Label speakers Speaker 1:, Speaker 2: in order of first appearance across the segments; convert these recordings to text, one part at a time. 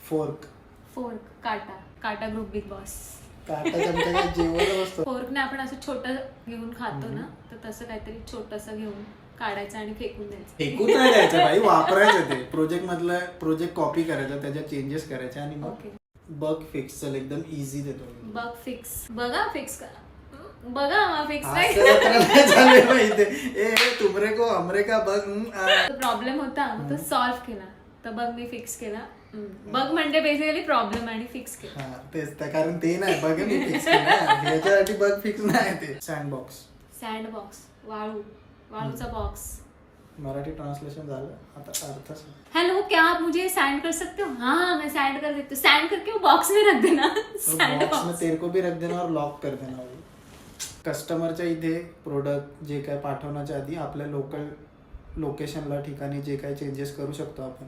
Speaker 1: Fork
Speaker 2: काटा काटा group big boss.
Speaker 1: काटा चमचा जेवण असतो.
Speaker 2: फोर्कने आपण असं छोटं घेऊन खातो ना, तर तसं काहीतरी छोटंसं घेऊन काढायचं आणि फेकून द्यायचं.
Speaker 1: फेकून नाही द्यायचं भाई, वापरायचं ते. प्रोजेक्ट कॉपी करायचा, त्याच्यात चेंजेस करायचे आणि मग बग फिक्स. चल एकदम इझी देतो.
Speaker 2: बग फिक्स. बघा फिक्स करा. बघा फिक्स नाही.
Speaker 1: तुमरे को हमरे का बग.
Speaker 2: प्रॉब्लेम होता तो सॉल्व्ह केला, तर बग मी फिक्स केला. बग म्हणजे बेसिकली प्रॉब्लेम आणि फिक्स केला.
Speaker 1: तेच, कारण ते नाही बग मी फिक्स केला, याच्यासाठी बग फिक्स नाही ते.
Speaker 2: सँडबॉक्स वाळूचा बॉक्स.
Speaker 1: मराठी ट्रांसलेशन झालं, आता अर्थ.
Speaker 2: हेलो, क्या आप मुझे सैंड कर सकते हो? हाँ, मैं सैंड कर देती हूँ. सैंड करके वो बॉक्स में रख देना.
Speaker 1: बॉक्स में तेरे को भी रख देना और लॉक कर देना. कस्टमरच्या इथे प्रोडक्ट जे काय पाठवण्याच्या आधी आपल्या लोकल लोकेशनला, ठिकाणी जे काही चेंजेस करू शकतो आपण,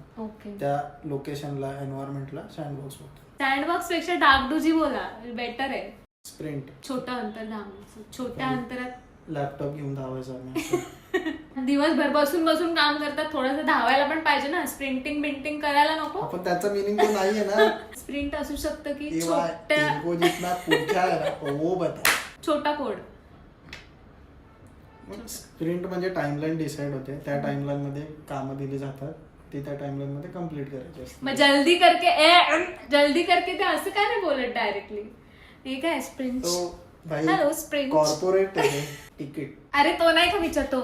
Speaker 1: त्या लोकेशनला, एन्व्हायरमेंटला सँडबॉक्स बोलतो.
Speaker 2: सँडबॉक्स पेक्षा डागडुजी बोला, बेटर आहे.
Speaker 1: स्प्रिंट.
Speaker 2: छोटं अंतर धावण्याचं. छोट्या अंतरात
Speaker 1: लॅपटॉप घेऊन धावायचं.
Speaker 2: दिवसभर बसून बसून काम करतात, थोडंसं धावायला पण पाहिजे ना. स्प्रिंटिंग बिंटिंग करायला नको.
Speaker 1: आपण त्याचा मिनिंग तो नाहीये ना.
Speaker 2: स्प्रिंट असू शकतं की छोटा कोड.
Speaker 1: स्प्रिंट म्हणजे टाइमलाईन डिसाइड होते, त्या टाइमलाईन मध्ये कामं दिली जातात, ते त्या टाइमलाईन मध्ये कम्प्लीट करायचे असतात.
Speaker 2: मग जल्दी करके ते असं काय नाही बोलत डायरेक्टली. हे काय sprint. Hello sprint.
Speaker 1: Corporate ticket.
Speaker 2: अरे तो नाही का विचारतो,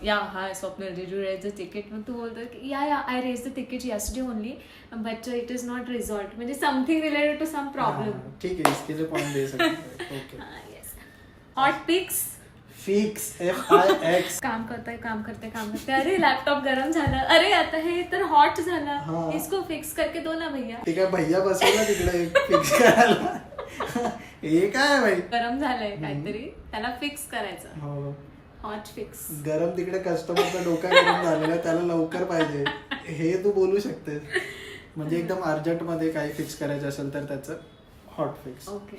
Speaker 2: या hi Swapnil, did you raise the ticket. मग तू बोलतो की या I raise the ticket yesterday only but it is not result. म्हणजे something related to some problem.
Speaker 1: ठीक आहे, इसके लिए पॉइंट दे सकते हैं. Okay.
Speaker 2: Hot fix.
Speaker 1: Fix FIX.
Speaker 2: काम करते अरे लॅपटॉप गरम झालं, अरे आता हे तर हॉट झालं, इसको फिक्स करके दो ना भैया.
Speaker 1: ठीक आहे, भैया बसवला तिकडे फिक्स करायला. हे काय भाई,
Speaker 2: गरम झालंय काहीतरी, त्याला फिक्स करायचं. Hot fix.
Speaker 1: गरम तिकडे कस्टमरचा डोका गरम झालेला, त्याला लवकर पाहिजे, हे तू बोलू शकतेस. म्हणजे एकदम अर्जंट मध्ये काही फिक्स करायचं असेल तर त्याचं हॉट फिक्स.
Speaker 2: ओके.